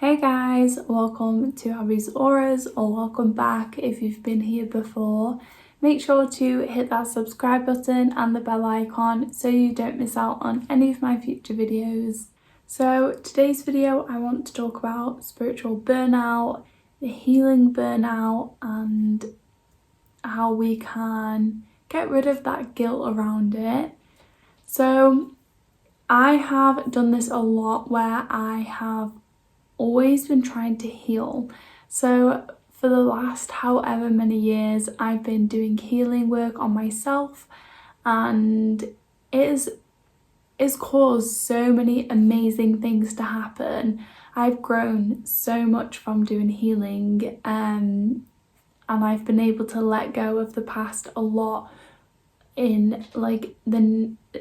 Hey guys, welcome to Abby's Auras, or welcome back if you've been here before. Make sure to hit that subscribe button and the bell icon so you don't miss out on any of my future videos. So today's video I want to talk about spiritual burnout, the healing burnout, and how we can get rid of that guilt around it. So I have done this a lot where I have always been trying to heal. So for the last however many years I've been doing healing work on myself, and it's caused so many amazing things to happen. I've grown so much from doing healing, and I've been able to let go of the past a lot in like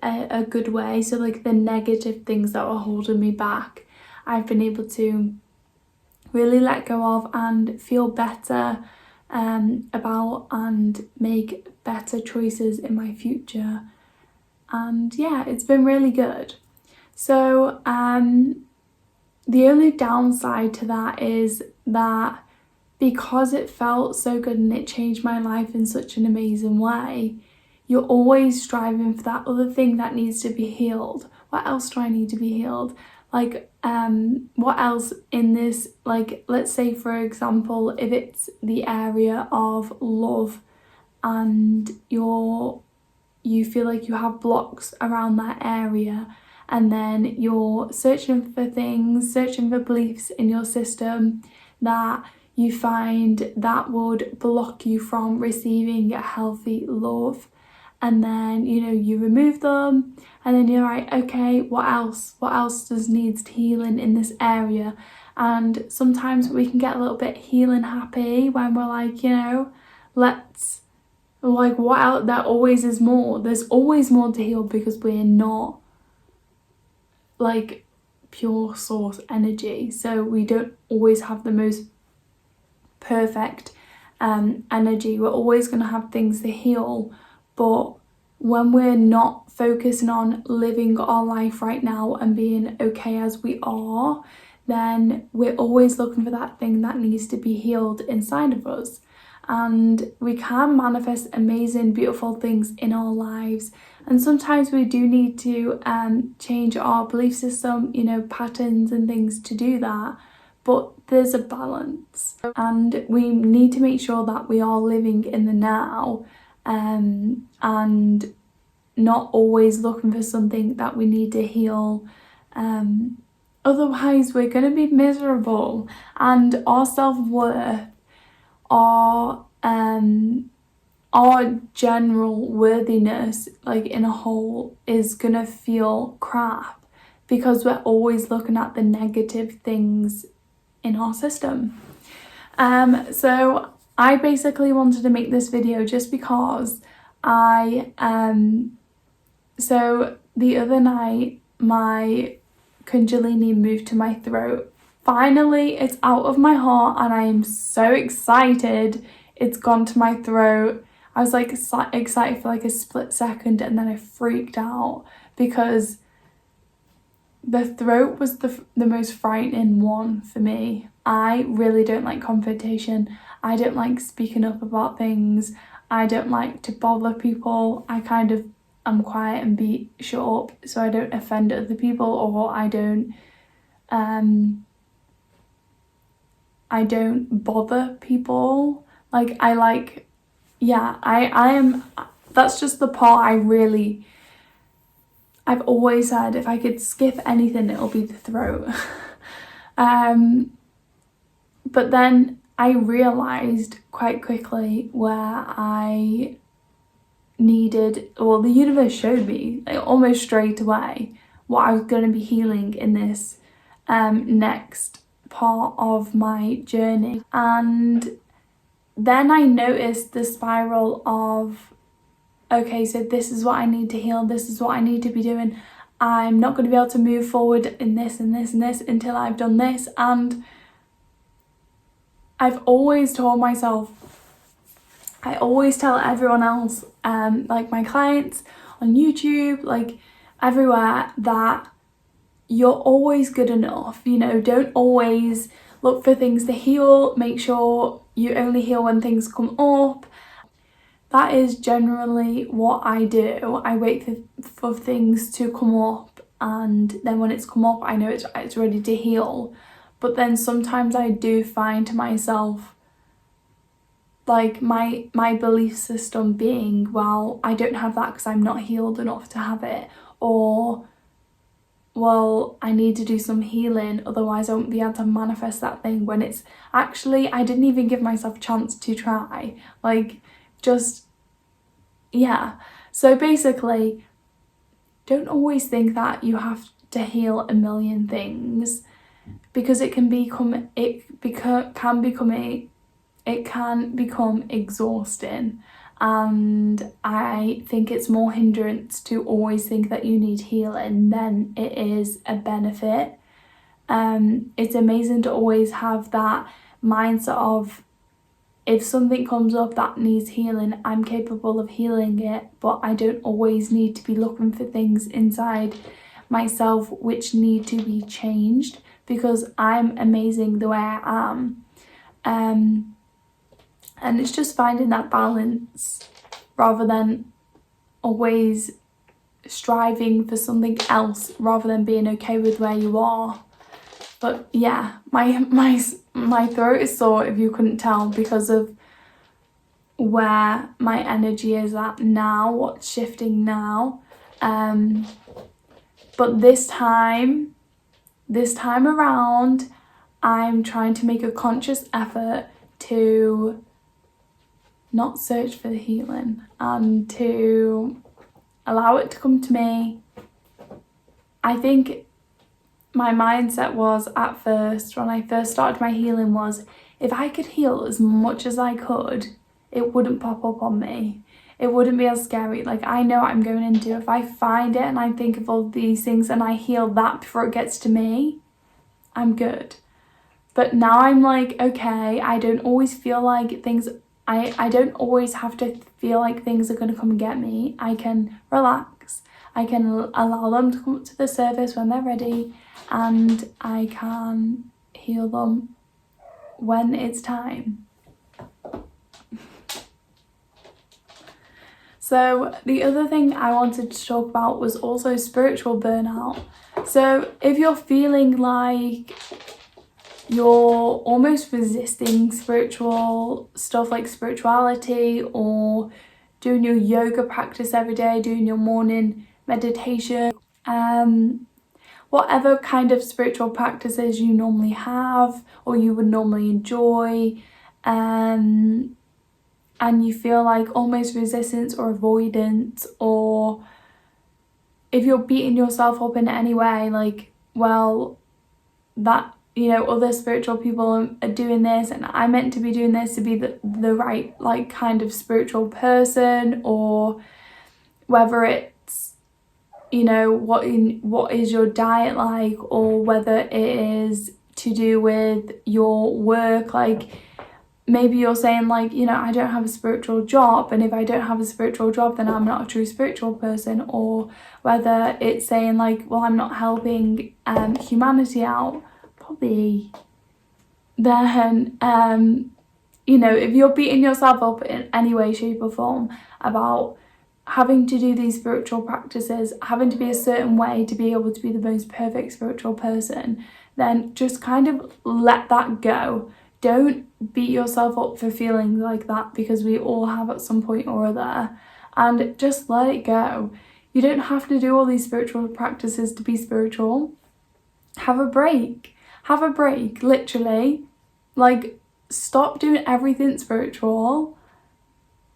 a good way. So like the negative things that were holding me back, I've been able to really let go of and feel better about and make better choices in my future. And yeah, it's been really good. So the only downside to that is that because it felt so good and it changed my life in such an amazing way, you're always striving for that other thing that needs to be healed. What else do I need to be healed? Like, what else in this, like, let's say for example, if it's the area of love and you feel like you have blocks around that area, and then you're searching for things, searching for beliefs in your system that you find that would block you from receiving a healthy love. And then, you remove them, and then you're like, okay, what else does needs healing in this area? And sometimes we can get a little bit healing happy when we're like, let's, like, what else? There always is more. There's always more to heal, because we're not like pure source energy, so we don't always have the most perfect energy. We're always going to have things to heal. But when we're not focusing on living our life right now and being okay as we are, then we're always looking for that thing that needs to be healed inside of us. And we can manifest amazing, beautiful things in our lives. And sometimes we do need to change our belief system, patterns and things to do that. But there's a balance, and we need to make sure that we are living in the now, and not always looking for something that we need to heal. Otherwise we're going to be miserable, and our self-worth, our general worthiness, like in a whole, is going to feel crap, because we're always looking at the negative things in our system. So I basically wanted to make this video just because so the other night my Kundalini moved to my throat. Finally, it's out of my heart, and I am so excited. It's gone to my throat. I was like excited for like a split second, and then I freaked out, because the throat was the most frightening one for me. I really don't like confrontation. I don't like speaking up about things. I don't like to bother people. I kind of am quiet and shut up so I don't offend other people, or I don't bother people. Like, I am, that's just the part I've always said, if I could skip anything, it'll be the throat. But then I realised quite quickly where I needed, well, the universe showed me like almost straight away what I was going to be healing in this next part of my journey. And then I noticed the spiral of, okay, so this is what I need to heal, this is what I need to be doing. I'm not going to be able to move forward in this and this and this until I've done this. And I've always told myself, I always tell everyone else, like my clients on YouTube, like everywhere, that you're always good enough, you know, don't always look for things to heal. Make sure you only heal when things come up. That is generally what I do. I wait for things to come up, and then when it's come up, I know it's ready to heal. But then sometimes I do find to myself, like, my belief system being, well, I don't have that because I'm not healed enough to have it, or, well, I need to do some healing, otherwise I won't be able to manifest that thing, when it's actually, I didn't even give myself a chance to try. Like, just, yeah. So basically, don't always think that you have to heal a million things, because it can become exhausting, and I think it's more hindrance to always think that you need healing than it is a benefit. It's amazing to always have that mindset of, if something comes up that needs healing, I'm capable of healing it, but I don't always need to be looking for things inside myself which need to be changed, because I'm amazing the way I am. And it's just finding that balance rather than always striving for something else, rather than being okay with where you are. But yeah, my throat is sore, if you couldn't tell, because of where my energy is at now, what's shifting now. But this time around, I'm trying to make a conscious effort to not search for the healing and to allow it to come to me. I think my mindset was, at first, when I first started my healing, was, if I could heal as much as I could, it wouldn't pop up on me. It wouldn't be as scary. Like, I know what I'm going into. If I find it and I think of all these things and I heal that before it gets to me, I'm good. But now I'm like, okay, I don't always feel like things, I don't always have to feel like things are going to come and get me. I can relax. I can allow them to come up to the surface when they're ready, and I can heal them when it's time. So the other thing I wanted to talk about was also spiritual burnout. So if you're feeling like you're almost resisting spiritual stuff, like spirituality, or doing your yoga practice every day, doing your morning meditation, whatever kind of spiritual practices you normally have or you would normally enjoy, and you feel like almost resistance or avoidance, or if you're beating yourself up in any way, like, well, that, you know, other spiritual people are doing this and I'm meant to be doing this to be the right, like, kind of spiritual person, or whether it's, you know, what is your diet like, or whether it is to do with your work. Like, maybe you're saying, like, you know, I don't have a spiritual job, and if I don't have a spiritual job, then I'm not a true spiritual person. Or whether it's saying, like, well, I'm not helping humanity out, probably. Then, you know, if you're beating yourself up in any way, shape or form about having to do these spiritual practices, having to be a certain way to be able to be the most perfect spiritual person, then just kind of let that go. Don't beat yourself up for feeling like that, because we all have at some point or other, and just let it go. You don't have to do all these spiritual practices to be spiritual. Have a break, literally. Like, stop doing everything spiritual,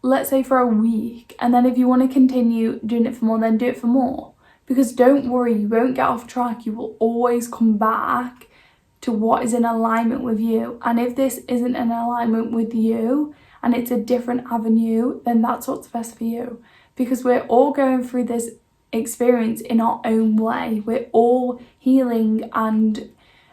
let's say for a week, and then if you want to continue doing it for more, then do it for more. Because don't worry, you won't get off track. You will always come back to what is in alignment with you. And if this isn't in alignment with you and it's a different avenue, then that's what's best for you. Because we're all going through this experience in our own way. We're all healing and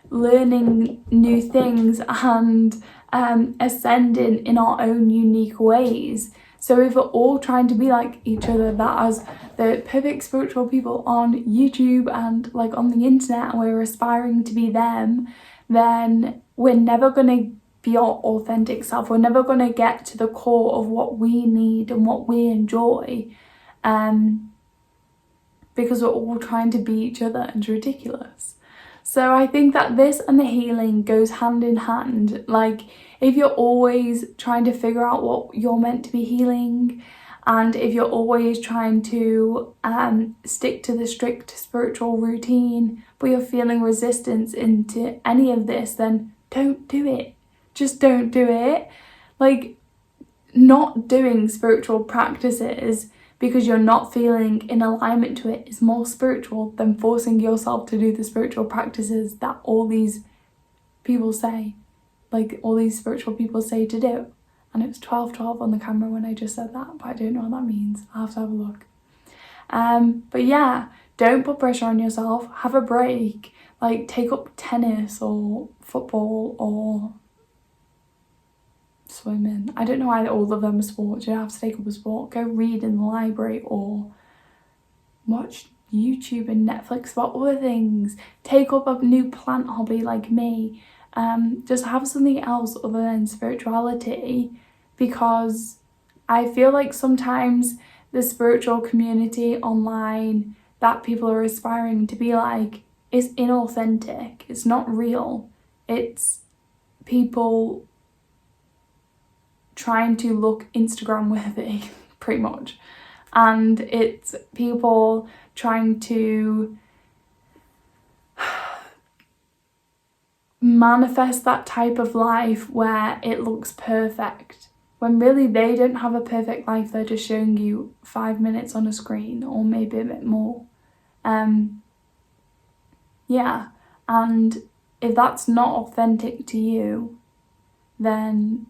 learning new things and ascending in our own unique ways. So if we're all trying to be like each other, that as the perfect spiritual people on YouTube and like on the internet, and we're aspiring to be them, then we're never going to be our authentic self. We're never going to get to the core of what we need and what we enjoy, because we're all trying to be each other, and it's ridiculous. So I think that this and the healing goes hand in hand. Like, if you're always trying to figure out what you're meant to be healing, and if you're always trying to stick to the strict spiritual routine, but you're feeling resistance into any of this, then don't do it. Just don't do it. Like, not doing spiritual practices because you're not feeling in alignment to it is more spiritual than forcing yourself to do the spiritual practices that all these people say, like all these spiritual people say to do. And it was 12:12 on the camera when I just said that, but I don't know what that means. I'll have to have a look. But yeah, don't put pressure on yourself. Have a break. Like, take up tennis or football or swimming. I don't know why all of them are sports. You don't have to take up a sport. Go read in the library or watch YouTube and Netflix about other things. Take up a new plant hobby like me. Just have something else other than spirituality, because I feel like sometimes the spiritual community online that people are aspiring to be like is inauthentic. It's not real. It's people trying to look Instagram worthy, pretty much. And it's people trying to manifest that type of life where it looks perfect, when really they don't have a perfect life. They're just showing you 5 minutes on a screen, or maybe a bit more. Yeah, and if that's not authentic to you, then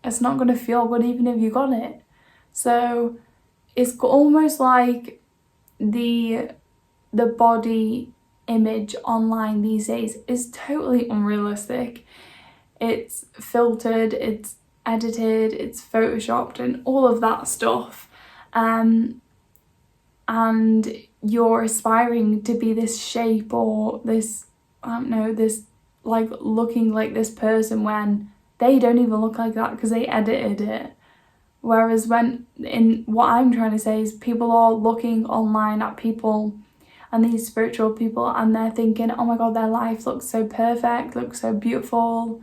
it's not going to feel good even if you got it. So it's almost like the body image online these days is totally unrealistic. It's filtered, it's edited, it's photoshopped and all of that stuff. And you're aspiring to be this shape or this, I don't know, this like looking like this person when they don't even look like that because they edited it. Whereas what I'm trying to say is people are looking online at people and these spiritual people and they're thinking, oh my God, their life looks so perfect, looks so beautiful.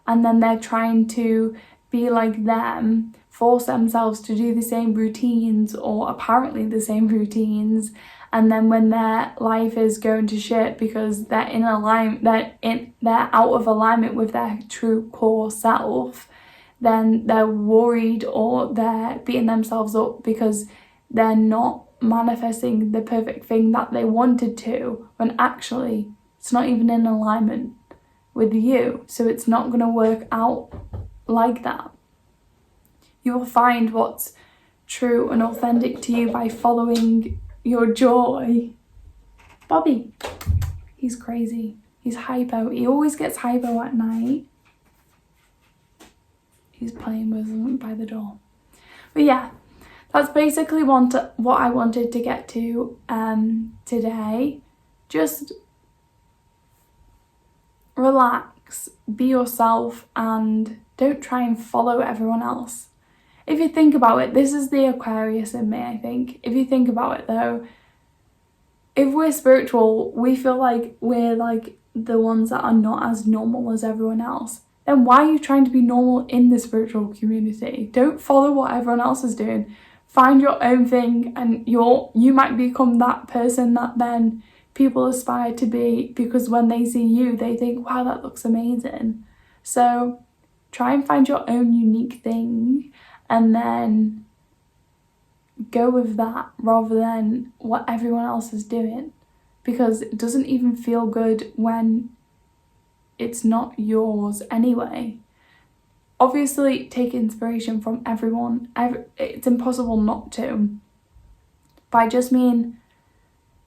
And then they're trying to be like them, force themselves to do the same routines or apparently the same routines. And then when their life is going to shit because they're out of alignment with their true core self, then they're worried or they're beating themselves up because they're not manifesting the perfect thing that they wanted to, when actually it's not even in alignment with you. So it's not going to work out like that. You will find what's true and authentic to you by following your joy. Bobby, he's crazy. He's hypo. He always gets hypo at night. He's playing with them by the door. But yeah, that's basically what I wanted to get to today. Just relax, be yourself, and don't try and follow everyone else. If you think about it, this is the Aquarius in me, I think. If you think about it though, if we're spiritual, we feel like we're like the ones that are not as normal as everyone else. Then why are you trying to be normal in the spiritual community? Don't follow what everyone else is doing. Find your own thing, and you might become that person that then people aspire to be, because when they see you, they think, wow, that looks amazing. So try and find your own unique thing and then go with that rather than what everyone else is doing, because it doesn't even feel good when it's not yours anyway. Obviously take inspiration from everyone. It's impossible not to. But I just mean,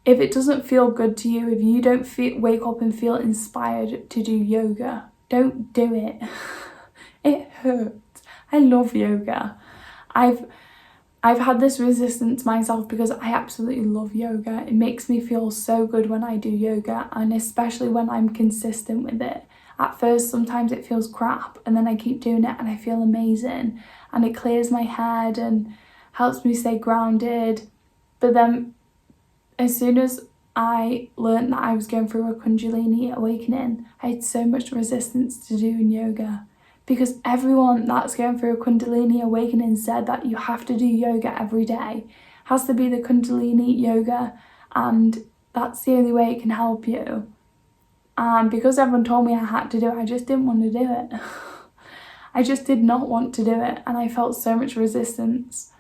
if it doesn't feel good to you, if you don't wake up and feel inspired to do yoga, don't do it. It hurts. I love yoga. I've had this resistance myself because I absolutely love yoga. It makes me feel so good when I do yoga, and especially when I'm consistent with it. At first, sometimes it feels crap, and then I keep doing it and I feel amazing, and it clears my head and helps me stay grounded. But then as soon as I learned that I was going through a Kundalini awakening, I had so much resistance to doing yoga, because everyone that's going through a Kundalini awakening said that you have to do yoga every day. It has to be the Kundalini yoga, and that's the only way it can help you. And because everyone told me I had to do it, I just didn't want to do it. I just did not want to do it, and I felt so much resistance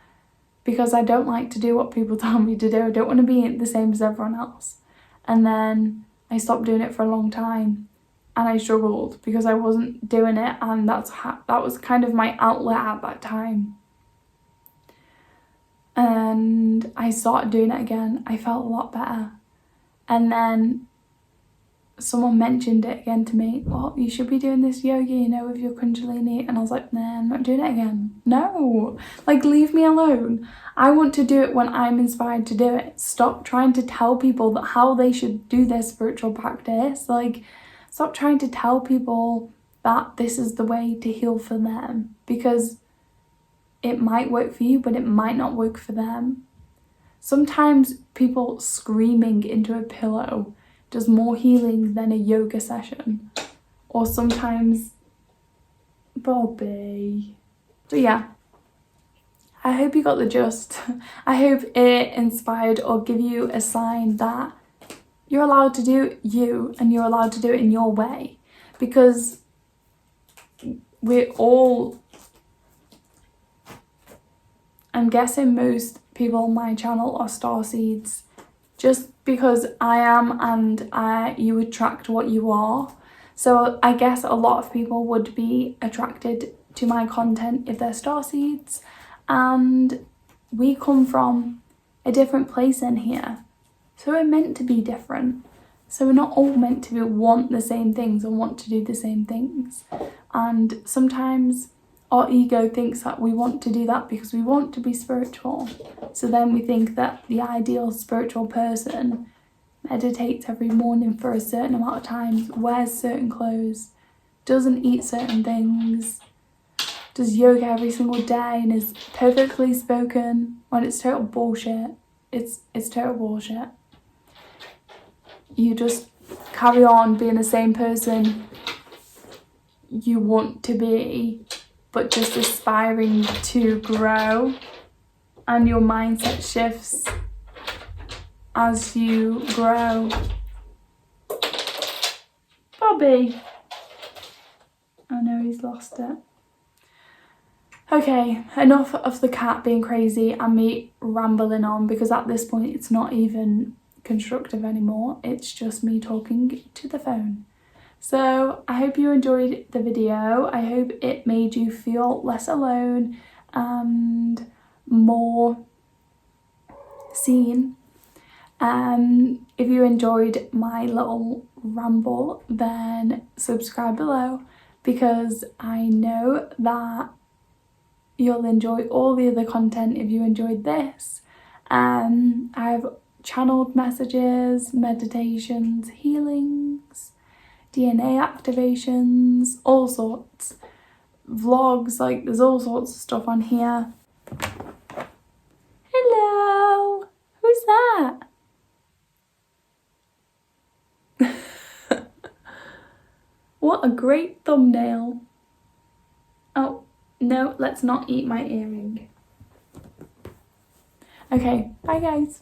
because I don't like to do what people tell me to do. I don't want to be the same as everyone else. And then I stopped doing it for a long time, and I struggled because I wasn't doing it, and that was kind of my outlet at that time. And I started doing it again. I felt a lot better. And then someone mentioned it again to me. Oh, you should be doing this yoga, you know, with your Kundalini. And I was like, nah, I'm not doing it again. No, like, leave me alone. I want to do it when I'm inspired to do it. Stop trying to tell people that how they should do their spiritual practice. Like, stop trying to tell people that this is the way to heal for them, because it might work for you, but it might not work for them. Sometimes people screaming into a pillow does more healing than a yoga session. Or sometimes, Bobby. But yeah, I hope you got the gist. I hope it inspired or give you a sign that you're allowed to do you, and you're allowed to do it in your way. Because we're all, I'm guessing most people on my channel are starseeds. Just because I am, and you attract what you are. So I guess a lot of people would be attracted to my content if they're starseeds. And we come from a different place in here. So we're meant to be different. So we're not all meant to want the same things or want to do the same things. And sometimes our ego thinks that we want to do that because we want to be spiritual. So then we think that the ideal spiritual person meditates every morning for a certain amount of time, wears certain clothes, doesn't eat certain things, does yoga every single day, and is perfectly spoken, when it's total bullshit. It's total bullshit. You just carry on being the same person you want to be, but just aspiring to grow, and your mindset shifts as you grow. Bobby! I know he's lost it. Okay, enough of the cat being crazy and me rambling on, because at this point it's not even constructive anymore. It's just me talking to the phone. So I hope you enjoyed the video. I hope it made you feel less alone and more seen. If you enjoyed my little ramble, then subscribe below, because I know that you'll enjoy all the other content if you enjoyed this. I've channeled messages, meditations, healings, DNA activations, all sorts, vlogs, like there's all sorts of stuff on here. Hello, who's that? What a great thumbnail. Oh, no, let's not eat my earring. Okay, bye guys.